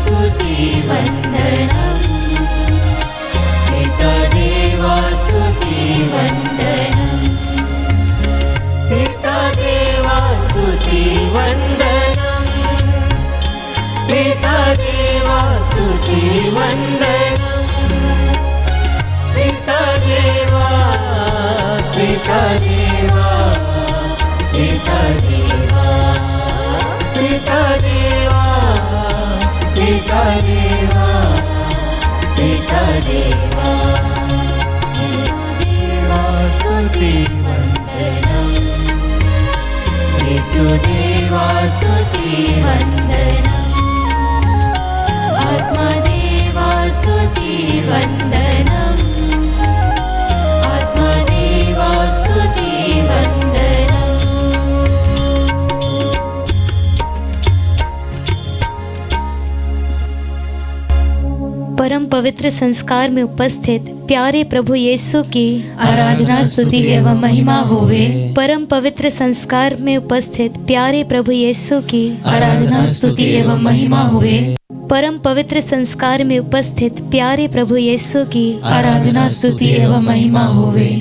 स्तुति वंदनम, पिता देवा स्तुति वंदनम, पिता देवा स्तुति वंदनम, पिता देवा स्तुति वंदनम, पिता देवा, पिता देवा, पिता देवा, पिता देवा, पिता देवा, पिता देवा, देवा स्तुति वंदनम, येशुदेवा स्तुति वंदनम, आत्मदेवा स्तुति वंदनम, आत्मदेवा स्तुति वंदनम। परम पवित्र संस्कार में उपस्थित प्यारे प्रभु यीशु की आराधना स्तुति एवं महिमा होवे। परम पवित्र संस्कार में उपस्थित प्यारे प्रभु यीशु की आराधना स्तुति एवं महिमा होवे। परम पवित्र संस्कार में उपस्थित प्यारे प्रभु यीशु की आराधना स्तुति एवं महिमा होवे।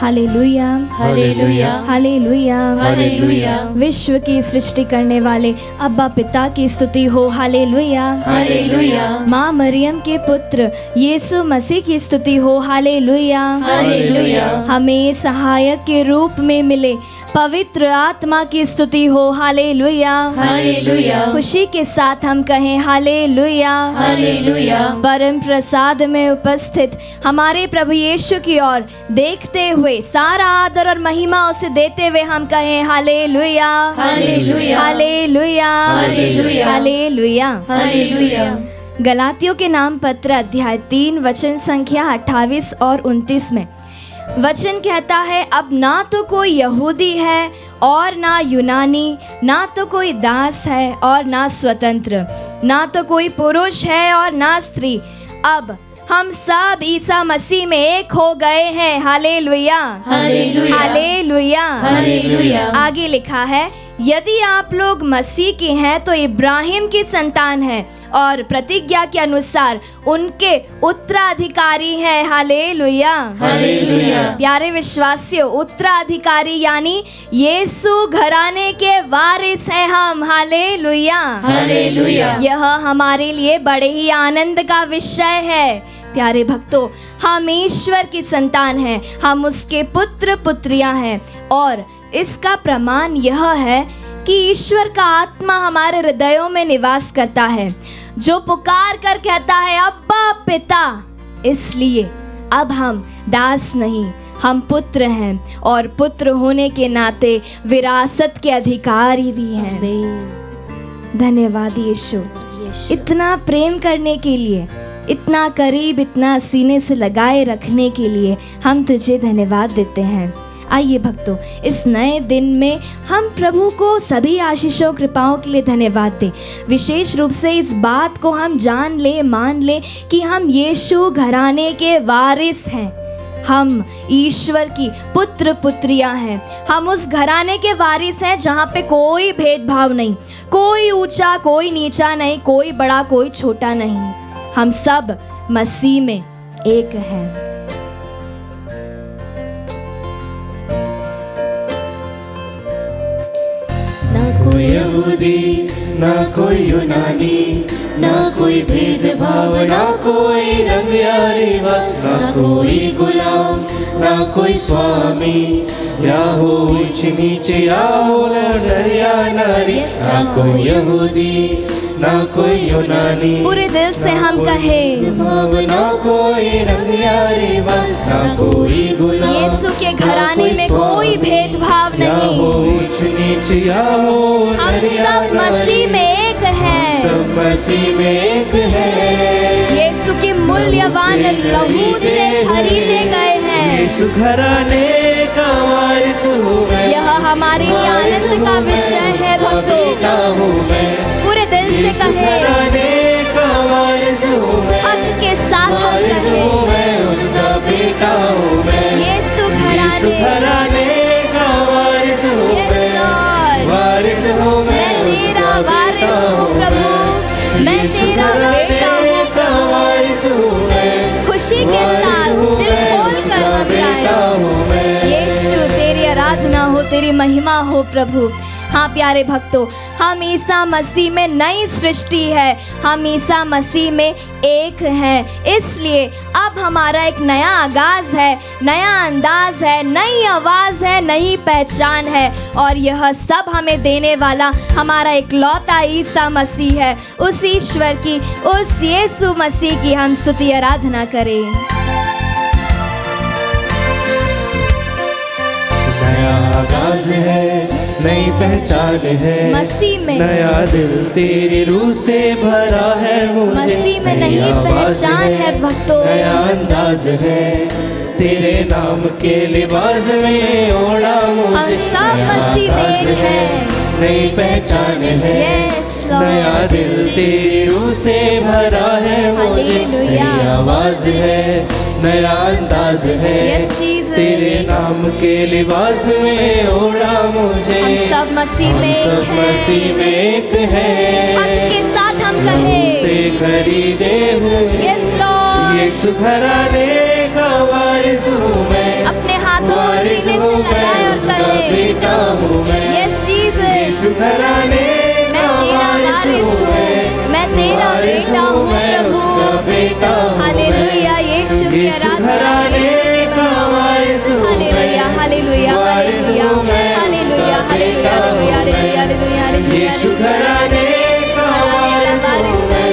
Hallelujah, hallelujah, hallelujah, hallelujah. विश्व की सृष्टि करने वाले अब्बा पिता की स्तुति हो। हालेलुया, हालेलुया, माँ मरियम के पुत्र यीशु मसीह की स्तुति हो। Hallelujah, hallelujah. हमें सहायक के रूप में मिले पवित्र आत्मा की स्तुति हो। हालेलुया, हालेलुया, खुशी के साथ हम कहें हालेलुया, हालेलुया। परम प्रसाद में उपस्थित हमारे प्रभु यीशु की ओर देखते हुए सारा आदर और महिमा उसे देते हुए हम कहें hallelujah, hallelujah, hallelujah, hallelujah, hallelujah, hallelujah. गलातियों के नाम पत्र अध्याय 3 वचन संख्या 28 और 29 में वचन कहता है, अब ना तो कोई यहूदी है और ना यूनानी, ना तो कोई दास है और ना स्वतंत्र, ना तो कोई पुरुष है और ना स्त्री, अब हम सब ईसा मसीह में एक हो गए हैं। Hallelujah, hallelujah, hallelujah, hallelujah. आगे लिखा है, यदि आप लोग मसीह के हैं तो इब्राहिम की संतान हैं और प्रतिज्ञा के अनुसार उनके उत्तराधिकारी हैं। Hallelujah, hallelujah. प्यारे विश्वासियों, उत्तराधिकारी यानी यीशु घराने के वारिस हैं हम। Hallelujah, hallelujah. यह हमारे लिए बड़े ही आनंद का विषय है। प्यारे भक्तों, हम ईश्वर की संतान हैं, हम उसके पुत्र पुत्रियां हैं और इसका प्रमाण यह है कि ईश्वर का आत्मा हमारे हृदयों में निवास करता है, जो पुकार कर कहता है अब्बा पिता। इसलिए अब हम दास नहीं, हम पुत्र हैं और पुत्र होने के नाते विरासत के अधिकारी भी हैं। धन्यवाद यीशु, इतना प्रेम करने के लिए, इतना करीब, इतना सीने से लगाए रखने के लिए हम तुझे धन्यवाद देते हैं। आइए भक्तों, इस नए दिन में हम प्रभु को सभी आशीषों कृपाओं के लिए धन्यवाद दें। विशेष रूप से इस बात को हम जान ले, मान ले कि हम यीशु घराने के वारिस हैं, हम ईश्वर की पुत्र पुत्रियां हैं, हम उस घराने के वारिस हैं जहाँ पे कोई भेदभाव नहीं, कोई ऊंचा कोई नीचा नहीं, कोई बड़ा कोई छोटा नहीं, हम सब मसीह में एक हैं। कोई यहूदी ना कोई यूनानी, ना कोई भेदभाव, ना कोई रंग या रिवाज, ना कोई गुलाम, ना कोई स्वामी, या हो ऊंच नीच, या हो नर या नारी, ना कोई यहूदी ना कोई यूनानी, पूरे दिल से हम कहें, ना कोई रंग या रिवाज, ना कोई गुलाम, यीशु के घराने में कोई भेदभाव नहीं, ऊंच नीच या हो हम सब मसीह में एक हैं, सब मसीह में एक है। यीशु के मूल्यवान लहू से खरीदे गए हैं, यीशु घराने का वारिस हूँ मैं, यह हमारे लिए आनंद का विषय है भक्तों। पूरे दिल से कहें, हक के साथ हम कहें, मैं उसका बेटा हूँ मैं, यीशु घराने का वारिस तेरी महिमा हो प्रभु। हाँ प्यारे भक्तों, हम ईसा मसीह में नई सृष्टि है, हम ईसा मसीह में एक हैं। इसलिए अब हमारा एक नया आगाज है, नया अंदाज है, नई आवाज़ है, नई पहचान है। और यह सब हमें देने वाला हमारा इकलौता ईसा मसीह है। उस ईश्वर की, उस यीशु मसीह की हम स्तुति आराधना करें। नया आगाज है, नई पहचान है मसीह में, नया दिल तेरी रूह से भरा है मुझे। मसीह में नई नई आवाज़ पहचान है भक्तों, नया अंदाज है, तेरे नाम के लिबास में ओढ़ा मुझे। हम सब नया मसीह में आगाज एक हैं। नई पहचान है, Yes, Lord. नया दिल तेरी रूह से भरा है मुझे। Hallelujah. नई आवाज है, नया अंदाज है, Yes, Jesus. तेरे नाम के लिबास में ओढ़ा मुझे। हम सब मसीह हम में एक सब हैं। मसीह में एक हैं। हक के साथ हम लहू कहें से खरीदे हुए यस लॉर्ड। यीशु घराने का वारिस हूँ मैं, अपने हाथों को वारिस सीने हूँ से मैं, लगाए और उसका कहें बेटा हूँ मैं। यस जीसस, यीशु घराने मैं का तेरा वारिस वारिस हूँ हूँ, मैं तेरा वारिस बेटा हूँ मैं, उसका प्रभु। बेटा हूँ मैं। हालेलुया, यीशु की यीशु आराधना, घराने का वारिस हूँ मैं, हालेलुया, हालेलुया, वारिस हालेलुया, हूँ मैं, हालेलुया, उसका हालेलुया, बेटा हूँ हालेलुया, मैं। हालेलुया, हालेलुया, यीशु घराने का वारिस हूँ मैं,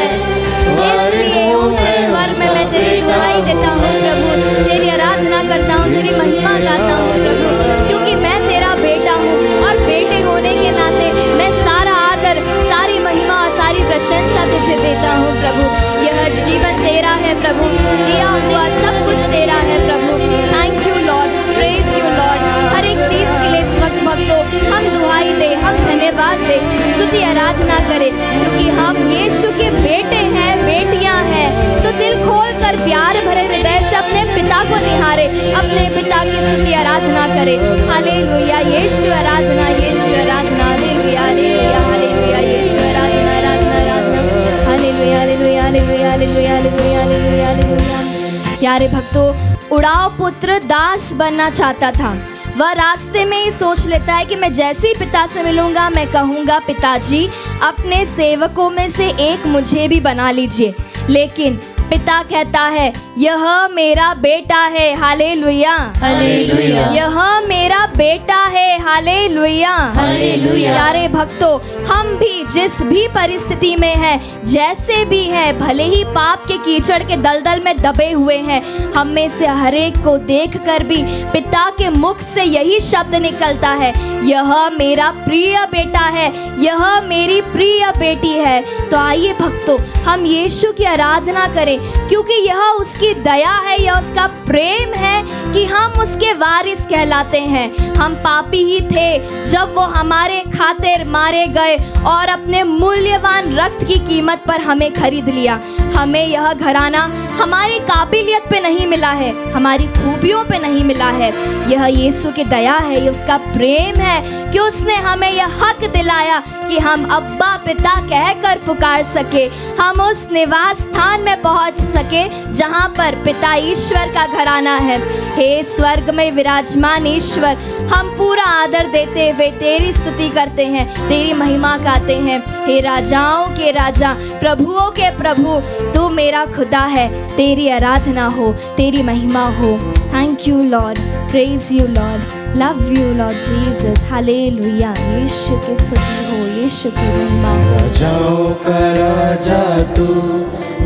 इसलिए ऊंचे स्वर में मैं तेरी दुहाई देता हूँ प्रभु, तेरी आराधना करता हूँ, तेरी महिमा गाता हूँ प्रभु, क्योंकि मैं तेरा बेटा हूँ और बेटे होने के नाते मैं सारा आदर, सारी महिमा और सारी प्रशंसा तुझे देता हूँ प्रभु। यह जीवन तेरा है प्रभु, दिया हुआ सब कुछ तेरा है प्रभु। Thank you lord, praise you lord. हर एक चीज के लिए इस वक्त भक्तों हम दुहाई दे, हम धन्यवाद दे, स्तुति आराधना करें, क्योंकि हम यीशु के बेटे हैं, बेटियां हैं। तो दिल खोल कर प्यार भरे हृदय से अपने पिता को निहारे, अपने पिता की स्तुति आराधना करें। हालेलुया, यीशु आराधना, यीशु आराधना, हालेलुया, हालेलुया, हालेलुया, यीशु आराधना, आराधना, आराधना, hallelujah, hallelujah, hallelujah, hallelujah, hallelujah, hallelujah, hallelujah. प्यारे भक्तों, उड़ाव पुत्र दास बनना चाहता था। वह रास्ते में ही सोच लेता है कि मैं जैसे ही पिता से मिलूंगा मैं कहूँगा पिताजी अपने सेवकों में से एक मुझे भी बना लीजिए। लेकिन पिता कहता है यह मेरा बेटा है, हालेलुया, हालेलुया। यह मेरा बेटा है, हालेलुया, हालेलुया। प्यारे भक्तों, हम भी जिस भी परिस्थिति में हैं, जैसे भी हैं, भले ही पाप के कीचड़ के दलदल में दबे हुए हैं, हम में से हर एक को देखकर भी पिता के मुख से यही शब्द निकलता है, यह मेरा प्रिय बेटा है, यह मेरी प्रिय बेटी है। तो आइए भक्तों, हम यीशु की आराधना करें, क्योंकि यह उसकी दया है, यह उसका प्रेम है कि हम उसके वारिस कहलाते हैं। हम पापी ही थे जब वो हमारे खातिर मारे गए और अपने मूल्यवान रक्त की कीमत पर हमें खरीद लिया। हमें यह घराना हमारी काबिलियत पे नहीं मिला है, हमारी खूबियों पे नहीं मिला है, यह यीशु की दया है, यह उसका प्रेम है कि उसने हमें यह हक दिलाया कि हम अब्बा पिता कहकर पुकार सके, हम उस निवास स्थान में पहुंच सके जहां पर पिता ईश्वर का घराना है। हे स्वर्ग में विराजमान ईश्वर, हम पूरा आदर देते हुए तेरी स्तुति करते हैं, तेरी महिमा गाते हैं। हे राजाओं के राजा, प्रभुओं के प्रभु, तू मेरा खुदा है, तेरी आराधना हो, तेरी महिमा हो। Thank you lord, praise you lord, love you lord Jesus, hallelujah. Yeshu की स्तुति हो, यीशु की महिमा हो। राजाओं का राजा तू,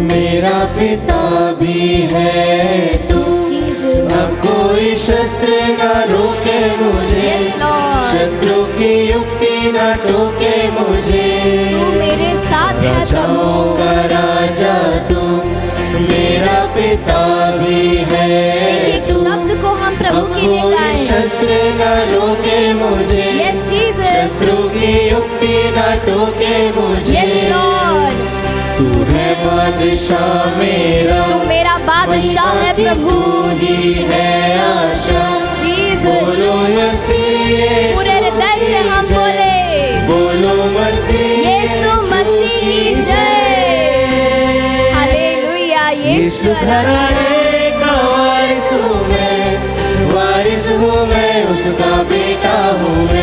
मेरा पिता भी है तू, अब कोई शस्त्र न रोके मुझे, Yes, Lord. शत्रु की युक्ति न टोके मुझे। तू मेरे साथ है राजाओं प्रभु। का राजा तू, मेरा पिता भी है एक एक तू, शब्द को हम प्रभु अब के लिए कोई गाएं। शस्त्र न रोके मुझे, Yes, Jesus. शत्रु की युक्ति न टोके मुझे। Yes, Lord. तू है बादशाह मेरा, तू मेरा बादशाह है प्रभु। तू ही है आशा। जीसस, बोलो मसीह, पूरे हृदय से हम बोले, बोलो मसीह, यीशु मसीह की जय। हालेलुया, यीशु घराने का वारिस हूँ मैं, वारिस हूँ मैं, उसका बेटा हूँ मैं।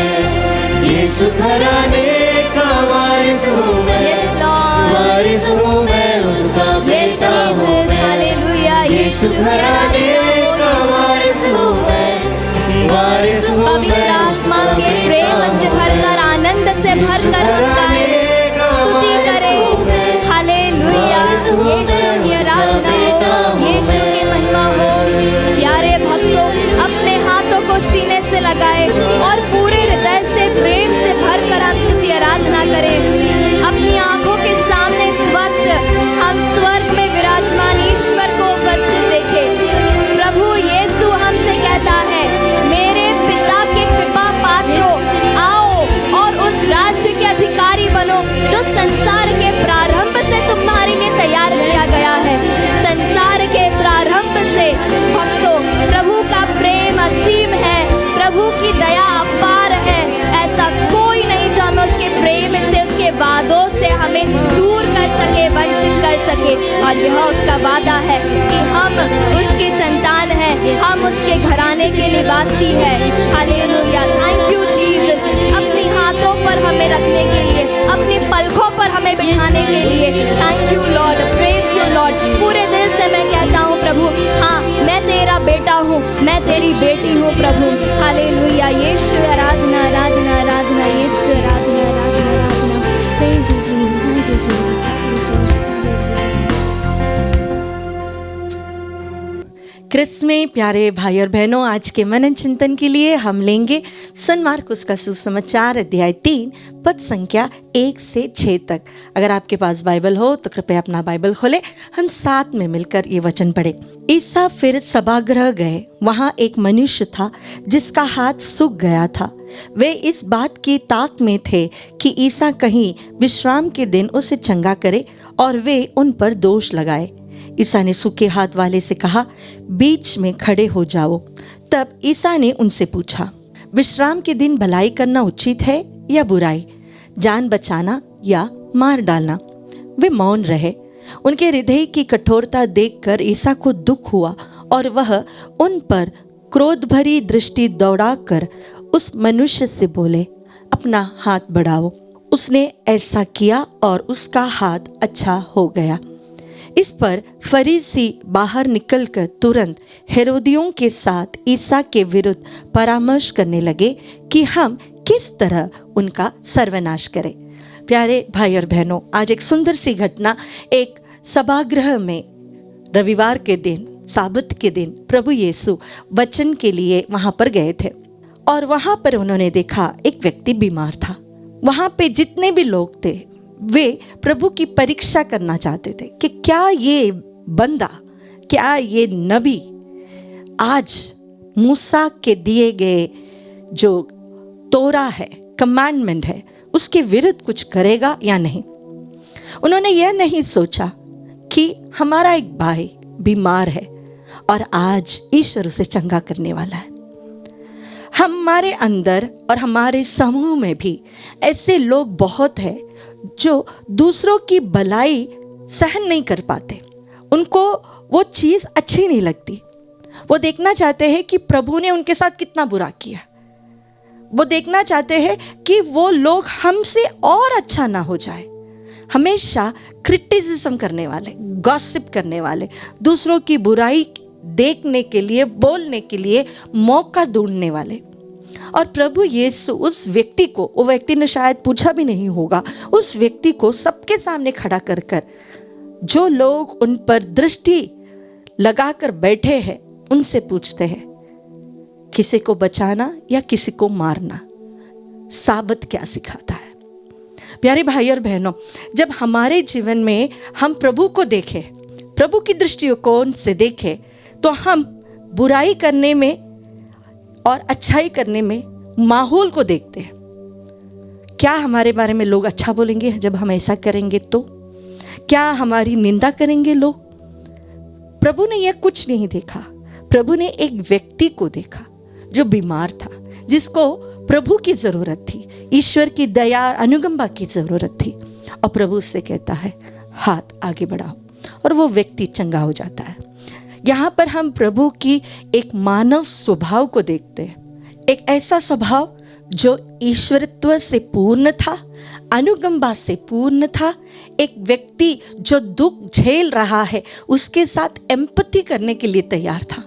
से लगाए और पूरे हृदय से प्रेम से भरकर हम स्तुति आराधना करें। अपनी आंखों के सामने इस वक्त हम स्वर्ग में विराजमान ईश्वर को उपस्थित देखें। प्रभु यीशु हमसे कहता है, मेरे पिता के कृपा पात्रों, आओ और उस राज्य के अधिकारी बनो जो संसार के प्रारंभ से तुम्हारे लिए तैयार किया गया है। संसार के प्रारंभ से भक्तों, प्रभु का प्रेम असीम है, प्रभु की दया अपार है। ऐसा कोई नहीं जो हमें उसके प्रेम से, उसके वादों से हमें दूर कर सके, वंचित कर सके। और यह उसका वादा है कि हम उसकी संतान हैं, हम उसके घराने के निवासी हैं। Hallelujah, thank you Jesus. अपनी हाथों पर हमें रखने के लिए, अपनी पलकों पर हमें बिठाने के लिए thank you lord, praise you Lord. पूरे दिल से मैं कहता हूँ प्रभु, हाँ मैं तेरा बेटा हूँ, मैं तेरी बेटी हूँ प्रभु। हालेलुया, यीशु आराधना आराधना आराधना, यीशु आराधना आराधना आराधना। Praise you Jesus, thank you Jesus, thank you Jesus. क्रिस्त में प्यारे भाई और बहनों, आज के मनन चिंतन के लिए हम लेंगे सन मार्कुस का सुसमाचार अध्याय 3 पद संख्या 1 से 6 तक। अगर आपके पास बाइबल हो तो कृपया अपना बाइबल खोले, हम साथ में मिलकर ये वचन पढ़े। ईसा फिर सभागृह गए। वहाँ एक मनुष्य था जिसका हाथ सूख गया था। वे इस बात की ताक में थे कि ईसा कहीं विश्राम के दिन उसे चंगा करे, और वे उन पर दोष लगाए। ईसा ने सूखे हाथ वाले से कहा, बीच में खड़े हो जाओ। तब ईसा ने उनसे पूछा, विश्राम के दिन भलाई करना उचित है या बुराई, जान बचाना या मार डालना? वे मौन रहे। उनके हृदय की कठोरता देखकर ईसा को दुख हुआ, और वह उन पर क्रोध भरी दृष्टि दौड़ाकर उस मनुष्य से बोले, अपना हाथ बढ़ाओ। उसने ऐसा किया और उसका हाथ अच्छा हो गया। इस पर फरीसी बाहर निकलकर तुरंत हेरोदियों के साथ ईसा के विरुद्ध परामर्श करने लगे कि हम किस तरह उनका सर्वनाश करें। प्यारे भाई और बहनों, आज एक सुंदर सी घटना, एक सभागृह में रविवार के दिन, साबत के दिन प्रभु यीशु वचन के लिए वहां पर गए थे, और वहां पर उन्होंने देखा एक व्यक्ति बीमार था। वहां पे जितने भी लोग थे वे प्रभु की परीक्षा करना चाहते थे कि क्या ये बंदा, क्या ये नबी आज मूसा के दिए गए जो तोरा है, कमांडमेंट है, उसके विरुद्ध कुछ करेगा या नहीं। उन्होंने यह नहीं सोचा कि हमारा एक भाई बीमार है और आज ईश्वर उसे चंगा करने वाला है। हमारे अंदर और हमारे समूह में भी ऐसे लोग बहुत हैं जो दूसरों की भलाई सहन नहीं कर पाते। उनको वो चीज़ अच्छी नहीं लगती। वो देखना चाहते हैं कि प्रभु ने उनके साथ कितना बुरा किया। वो देखना चाहते हैं कि वो लोग हमसे और अच्छा ना हो जाए। हमेशा क्रिटिसिज्म करने वाले, गॉसिप करने वाले, दूसरों की बुराई देखने के लिए, बोलने के लिए मौका ढूंढने वाले। और प्रभु यीशु उस व्यक्ति को, वो व्यक्ति ने शायद पूछा भी नहीं होगा, उस व्यक्ति को सबके सामने खड़ा कर कर जो लोग उन पर दृष्टि लगाकर बैठे हैं उनसे पूछते हैं, किसी को बचाना या किसी को मारना? साबत क्या सिखाता है? प्यारे भाई और बहनों, जब हमारे जीवन में हम प्रभु को देखें, प्रभु की दृष्टिकोण से देखें, तो हम बुराई करने में और अच्छाई करने में माहौल को देखते हैं। क्या हमारे बारे में लोग अच्छा बोलेंगे जब हम ऐसा करेंगे? तो क्या हमारी निंदा करेंगे लोग? प्रभु ने यह कुछ नहीं देखा। प्रभु ने एक व्यक्ति को देखा जो बीमार था, जिसको प्रभु की जरूरत थी, ईश्वर की दया अनुकंपा की जरूरत थी। और प्रभु उससे कहता है, हाथ आगे बढ़ाओ, और वो व्यक्ति चंगा हो जाता है। यहाँ पर हम प्रभु की एक मानव स्वभाव को देखते हैं, एक ऐसा स्वभाव जो ईश्वरत्व से पूर्ण था, अनुकंपा से पूर्ण था। एक व्यक्ति जो दुख झेल रहा है उसके साथ एम्पैथी करने के लिए तैयार था,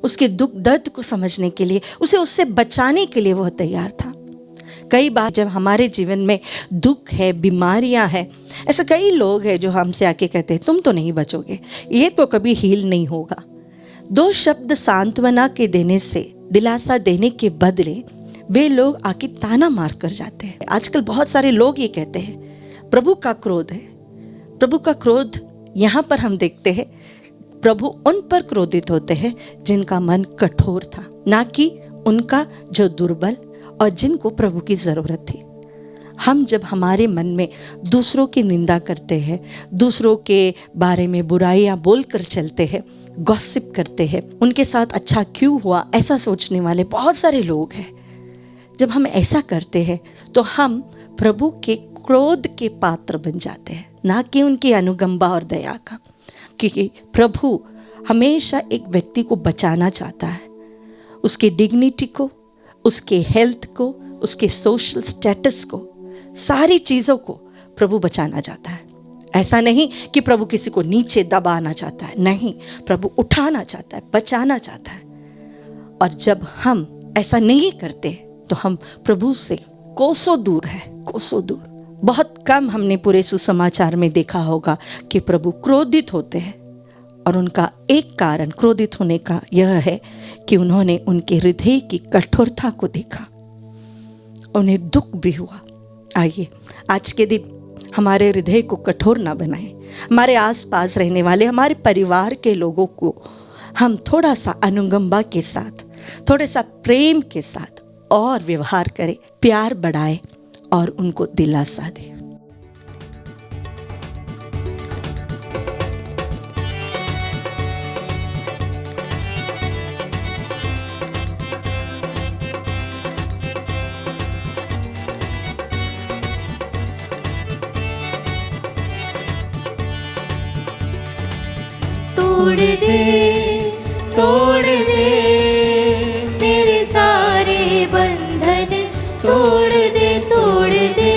उसके दुख दर्द को समझने के लिए, उसे उससे बचाने के लिए वह तैयार था। कई बार जब हमारे जीवन में दुख है, बीमारियां हैं, ऐसे कई लोग हैं जो हमसे आके कहते हैं, तुम तो नहीं बचोगे, ये तो कभी हील नहीं होगा। 2 शब्द सांत्वना के देने से दिलासा देने के बदले वे लोग आके ताना मार कर जाते हैं। आजकल बहुत सारे लोग ये कहते हैं प्रभु का क्रोध है। प्रभु का क्रोध यहाँ पर हम देखते हैं, प्रभु उन पर क्रोधित होते हैं जिनका मन कठोर था, ना कि उनका जो दुर्बल और जिनको प्रभु की ज़रूरत थी। हम जब हमारे मन में दूसरों की निंदा करते हैं, दूसरों के बारे में बुराइयां बोलकर चलते हैं, गॉसिप करते हैं, उनके साथ अच्छा क्यों हुआ ऐसा सोचने वाले बहुत सारे लोग हैं। जब हम ऐसा करते हैं तो हम प्रभु के क्रोध के पात्र बन जाते हैं, ना कि उनकी अनुकंपा और दया का। क्योंकि प्रभु हमेशा एक व्यक्ति को बचाना चाहता है, उसके डिग्निटी को, उसके हेल्थ को, उसके सोशल स्टेटस को, सारी चीज़ों को प्रभु बचाना चाहता है। ऐसा नहीं कि प्रभु किसी को नीचे दबाना चाहता है, नहीं, प्रभु उठाना चाहता है, बचाना चाहता है। और जब हम ऐसा नहीं करते तो हम प्रभु से कोसों दूर है, कोसों दूर। बहुत कम हमने पूरे सुसमाचार में देखा होगा कि प्रभु क्रोधित होते हैं, और उनका एक कारण क्रोधित होने का यह है कि उन्होंने उनके हृदय की कठोरता को देखा, उन्हें दुख भी हुआ। आइए आज के दिन हमारे हृदय को कठोर ना बनाएं। हमारे आसपास रहने वाले हमारे परिवार के लोगों को हम थोड़ा सा अनुकंपा के साथ, थोड़ा सा प्रेम के साथ और व्यवहार करें, प्यार बढ़ाए और उनको दिलासा दें। तोड़ दे मेरे सारे बंधन, तोड़ दे तोड़ दे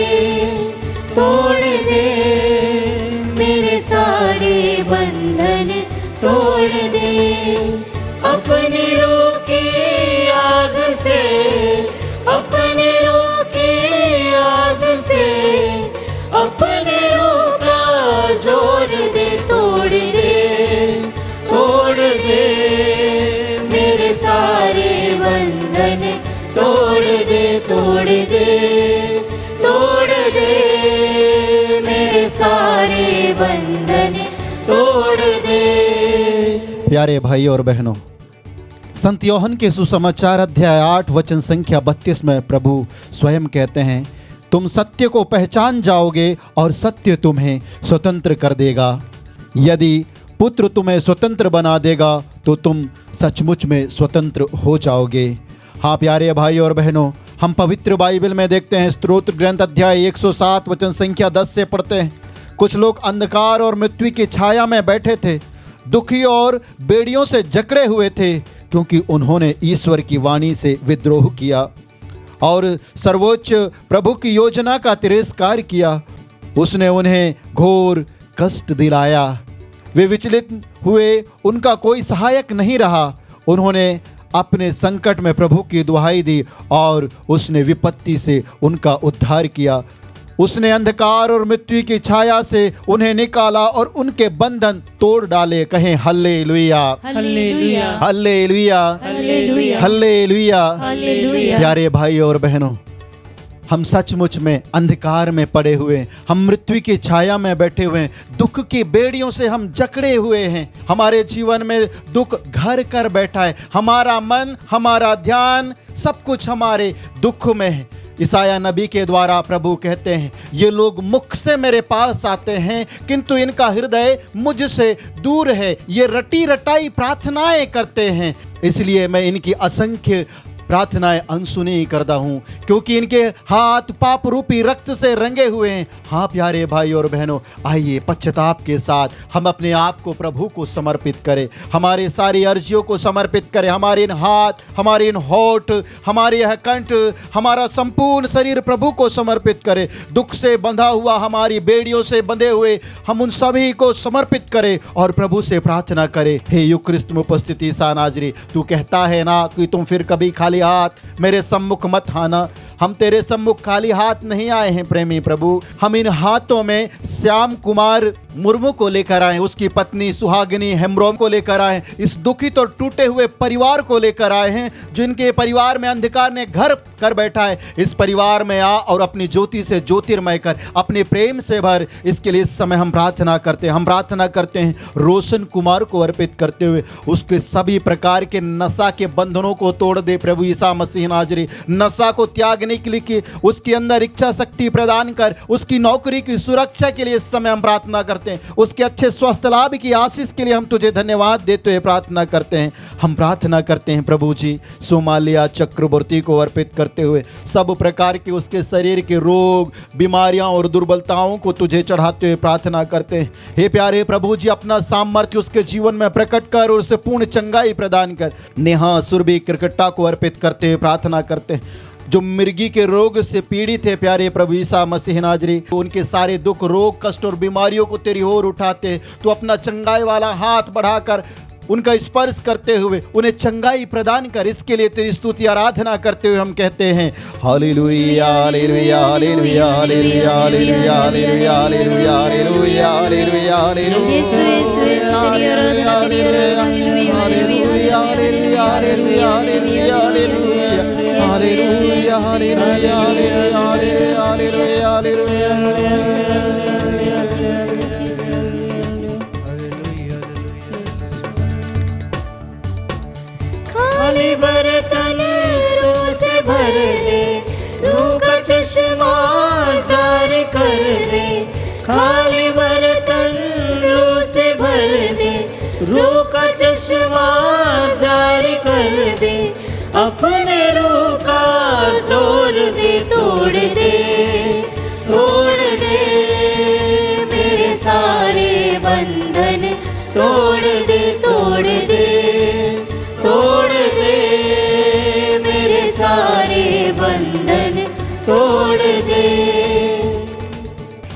तोड़ दे मेरे सारे बंधन, तोड़ दे अपनी रूह की आग से, अपनी रूह की आग से, अपनी रूह का जोर दे, तोड़ दे तोड़ दे मेरे सारे बंधन, तोड़ दे तोड़ दे तोड़ दे मेरे सारे बंधन, तोड़ दे। प्यारे भाई और बहनों, संत योहन के सुसमाचार अध्याय 8 वचन संख्या 32 में प्रभु स्वयं कहते हैं, तुम सत्य को पहचान जाओगे और सत्य तुम्हें स्वतंत्र कर देगा। यदि पुत्र तुम्हें स्वतंत्र बना देगा तो तुम सचमुच में स्वतंत्र हो जाओगे। हाँ प्यारे भाई और बहनों, हम पवित्र बाइबल में देखते हैं, स्तोत्र ग्रंथ अध्याय 107 वचन संख्या 10 से पढ़ते हैं, कुछ लोग अंधकार और मृत्यु की छाया में बैठे थे, दुखी और बेड़ियों से जकड़े हुए थे, क्योंकि उन्होंने ईश्वर की वाणी से विद्रोह किया और सर्वोच्च प्रभु की योजना का तिरस्कार किया। उसने उन्हें घोर कष्ट दिलाया, वे विचलित हुए, उनका कोई सहायक नहीं रहा। उन्होंने अपने संकट में प्रभु की दुहाई दी और उसने विपत्ति से उनका उद्धार किया। उसने अंधकार और मृत्यु की छाया से उन्हें निकाला और उनके बंधन तोड़ डाले। कहें hallelujah, hallelujah, hallelujah, hallelujah, hallelujah. Hallelujah. प्यारे भाई और बहनों, हम सचमुच में अंधकार में पड़े हुए, हम मृत्यु की छाया में बैठे हुए, दुख की बेड़ियों से हम जकड़े हुए हैं। हमारे जीवन में दुख घर कर बैठा है, हमारा मन, हमारा ध्यान, सब कुछ हमारे दुख में है। ईसाया नबी के द्वारा प्रभु कहते हैं, ये लोग मुख से मेरे पास आते हैं किंतु इनका हृदय मुझसे दूर है। ये रटी रटाई प्रार्थनाएं करते हैं, इसलिए मैं इनकी असंख्य प्रार्थनाएं अनसुनी करता हूँ, क्योंकि इनके हाथ पाप रूपी रक्त से रंगे हुए हैं। हाँ प्यारे भाई और बहनों, आइए पश्चाताप के साथ हम अपने आप को प्रभु को समर्पित करें, हमारे सारी अर्जियों को समर्पित करें। हमारे इन हाथ, हमारे इन होठ, हमारे यह कंठ, हमारा संपूर्ण शरीर प्रभु को समर्पित करें। दुख से बंधा हुआ, हमारी बेड़ियों से बंधे हुए हम उन सभी को समर्पित करें और प्रभु से प्रार्थना करें, हे युक्रिस्त में उपस्थित ईसा नाजरी, तू कहता है ना कि तुम फिर कभी खाली हाथ मेरे सम्मुख मत आना। हम तेरे सम्मुख खाली हाथ नहीं आए हैं प्रेमी प्रभु, हम इन हाथों में श्याम कुमार मुर्मू को लेकर आए, उसकी पत्नी सुहागिनी हेम्ब्रोम को लेकर आए, इस दुखित और टूटे हुए परिवार को लेकर आए हैं जिनके परिवार में अंधकार ने घर कर बैठा है। इस परिवार में आ और अपनी ज्योति से ज्योतिर्मय कर, अपने प्रेम से भर। इसके लिए इस समय हम प्रार्थना करते हैं, हम प्रार्थना करते हैं रोशन कुमार को अर्पित करते हुए, उसके सभी प्रकार के नशा के बंधनों को तोड़ दे प्रभु यीशु मसीह नाजरी। नशा को त्यागने के लिए कि उसके अंदर इच्छा शक्ति प्रदान कर, उसकी नौकरी की सुरक्षा के लिए इस समय हम प्रार्थना करते हैं, उसके अच्छे स्वस्थ लाभ की आशीष के लिए हम तुझे धन्यवाद देते हुए प्रार्थना करते हैं। हम प्रार्थना करते हैं प्रभु जी सोमालिया चक्रवर्ती को अर्पित करते हुए, सब प्रकार के उसके शरीर के रोग बीमारियां और दुर्बलताओं को तुझे चढ़ाते हुए प्रार्थना करते हैं। हे प्यारे प्रभु जी, अपना सामर्थ्य उसके जीवन में प्रकट कर और उसे पूर्ण चंगाई प्रदान कर। नेहा सुरभि क्रिकेटा को अर्पित करते हुए प्रार्थना करते हैं, जो मिर्गी के रोग से पीड़ित है प्यारे प्रभु यीशु मसीह नाजरी, उनके सारे दुख रोग कष्ट और बीमारियों को तेरी ओर उठाते, तो अपना चंगाई वाला हाथ बढ़ाकर उनका स्पर्श करते हुए उन्हें चंगाई प्रदान कर। इसके लिए तेरी स्तुति आराधना करते हुए हम कहते हैं hallelujah hallelujah hallelujah hallelujah hallelujah hallelujah hallelujah hallelujah hallelujah खाली बर्तन रूह से भर ले, रूह का चश्मा जार कर दे। खाली बर्तन रूह से भर दे, रूह का चश्मा जार कर दे। अपने रूह का जोर दे, तोड़ दे मेरे सारे बंधन, तोड़ दे तोड़ दे तोड़ दे मेरे सारे बंधन, तोड़ दे।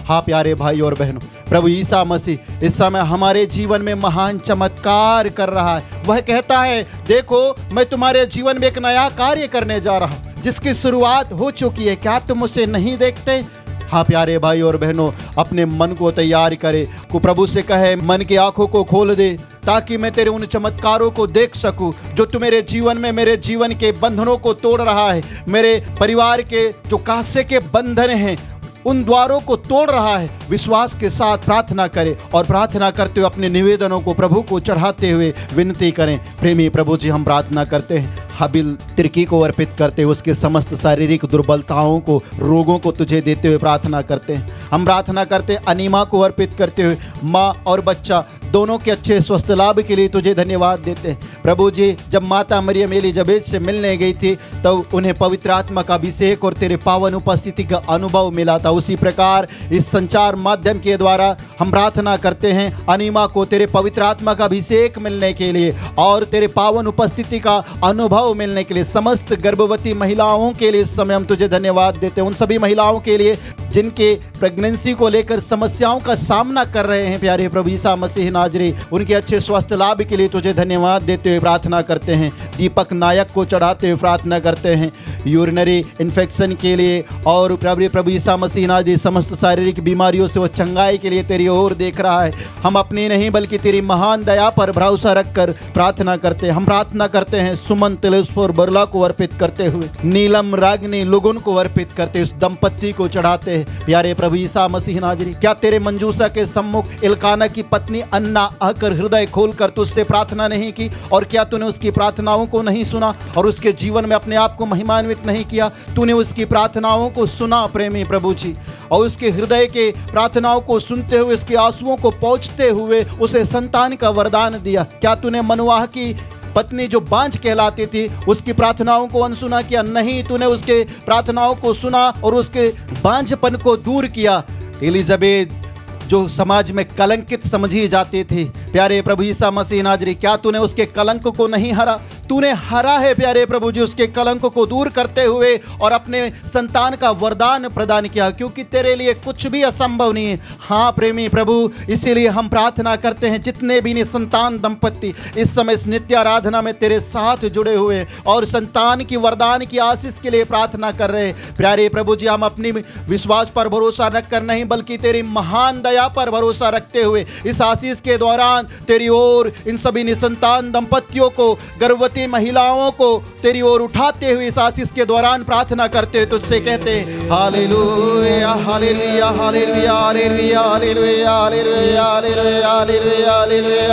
हाँ प्यारे भाई और बहनों, प्रभु यीशु मसीह इस समय हमारे जीवन में महान चमत्कार कर रहा है। वह कहता है देखो मैं तुम्हारे जीवन में एक नया कार्य करने जा रहा हूँ जिसकी शुरुआत हो चुकी है, क्या तुम उसे नहीं देखते? हाँ प्यारे भाई और बहनों, अपने मन को तैयार करे, को प्रभु से कहे मन की आंखों को खोल दे ताकि मैं तेरे उन चमत्कारों को देख सकूं जो तू मेरे जीवन में मेरे जीवन के बंधनों को तोड़ रहा है, मेरे परिवार के जो कांसे के बंधन हैं उन द्वारों को तोड़ रहा है। विश्वास के साथ प्रार्थना करें और प्रार्थना करते हुए अपने निवेदनों को प्रभु को चढ़ाते हुए विनती करें। प्रेमी प्रभु जी, हम प्रार्थना करते हैं हाबिल तिर्की को अर्पित करते हुए उसके समस्त शारीरिक दुर्बलताओं को रोगों को तुझे देते हुए प्रार्थना करते हैं। हम प्रार्थना करते हैं अनीमा को अर्पित करते हुए माँ और बच्चा दोनों के अच्छे स्वस्थ लाभ के लिए तुझे धन्यवाद देते हैं। प्रभु जी, जब माता मरियम एलिजबेथ से मिलने गई थी तब उन्हें पवित्र आत्मा का अभिषेक और तेरे पावन उपस्थिति का अनुभव मिला था, उसी प्रकार इस संचार माध्यम के द्वारा हम प्रार्थना करते हैं अनीमा को तेरे पवित्र आत्मा का अभिषेक मिलने के लिए और तेरे पावन उपस्थिति का अनुभव मिलने के लिए। समस्त गर्भवती महिलाओं के लिए इस समय हम तुझे धन्यवाद देते हैं, उन सभी महिलाओं के लिए जिनके प्रेगनेंसी को लेकर समस्याओं का सामना कर रहे हैं। प्यारे प्रभु यीशु मसीह नाजरी, उनके अच्छे स्वास्थ्य लाभ के लिए तुझे धन्यवाद देते हुए प्रार्थना करते हैं। दीपक नायक को चढ़ाते हुए प्रार्थना करते हैं यूरिनरी इन्फेक्शन के लिए और प्रभु यीशु मसीह नाजरी समस्त शारीरिक बीमारियों से वो चंगाई के लिए तेरी ओर देख रहा है। हम अपनी नहीं बल्कि तेरी महान दया पर भरोसा रखकर प्रार्थना करते हैं। हम प्रार्थना करते हैं सुमन तिलेश्वर बरला को अर्पित करते हुए, नीलम रागनी लुगुन को अर्पित करते उस दंपत्ति को चढ़ाते हैं। प्यारे प्रभु यीशु मसीह नाजरी, क्या तेरे मंजूसा के सम्मुख इल्काना की पत्नी अन्ना आकर हृदय खोलकर तुझसे प्रार्थना नहीं की? और क्या तूने उसकी प्रार्थनाओं को नहीं सुना और उसके जीवन में अपने आप को महिमान्वित नहीं किया? तूने उसकी प्रार्थनाओं को सुना प्रेमी प्रभु जी, और उसके हृदय के प्रार्थनाओं को सुनते हुए उसके आंसुओं को पहुंचते हुए उसे संतान का वरदान दिया। क्या तूने मनवाह की पत्नी जो बांझ कहलाती थी उसकी प्रार्थनाओं को अनसुना किया? नहीं, तूने उसके प्रार्थनाओं को सुना और उसके बांझपन को दूर किया। एलिजाबेथ जो समाज में कलंकित समझी जाती थी, प्यारे प्रभु यीशु मसीह नाजरी, क्या तूने उसके कलंक को नहीं हरा? तूने हरा है प्यारे प्रभु जी उसके कलंक को दूर करते हुए और अपने संतान का वरदान प्रदान किया, क्योंकि तेरे लिए कुछ भी असंभव नहीं है। हाँ प्रेमी प्रभु, इसीलिए हम प्रार्थना करते हैं जितने भी निसंतान दंपत्ति इस समय इस नित्य आराधना में तेरे साथ जुड़े हुए और संतान की वरदान की आशीष के लिए प्रार्थना कर रहे हैं। प्यारे प्रभु जी, हम अपनी विश्वास पर भरोसा रखकर नहीं बल्कि तेरी महान दया पर भरोसा रखते हुए इस आशीष के दौरान तेरी ओर इन सभी निसंतान दंपत्तियों को, गर्भवती महिलाओं को तेरी ओर उठाते हुए इस आशीष के दौरान प्रार्थना करते हैं। तुझसे कहते हैं hallelujah hallelujah hallelujah hallelujah hallelujah hallelujah hallelujah hallelujah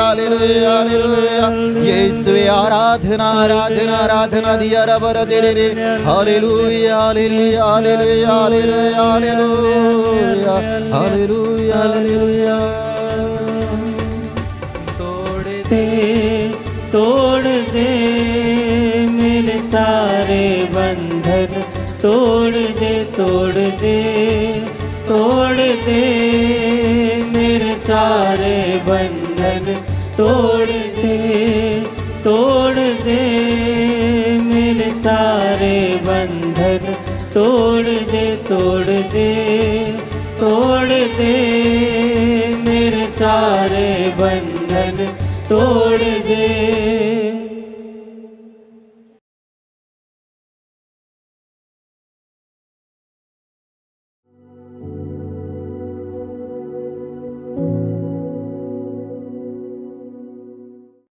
hallelujah hallelujah. यीशुवे आराधना आराधना आराधना दिया रबर दे रे। Hallelujah hallelujah hallelujah hallelujah hallelujah hallelujah hallelujah. तोड़ दे मेरे सारे बंधन, तोड़ दे तोड़ दे तोड़ दे मेरे सारे बंधन, तोड़ दे मेरे सारे बंधन, तोड़ दे मेरे सारे बंधन।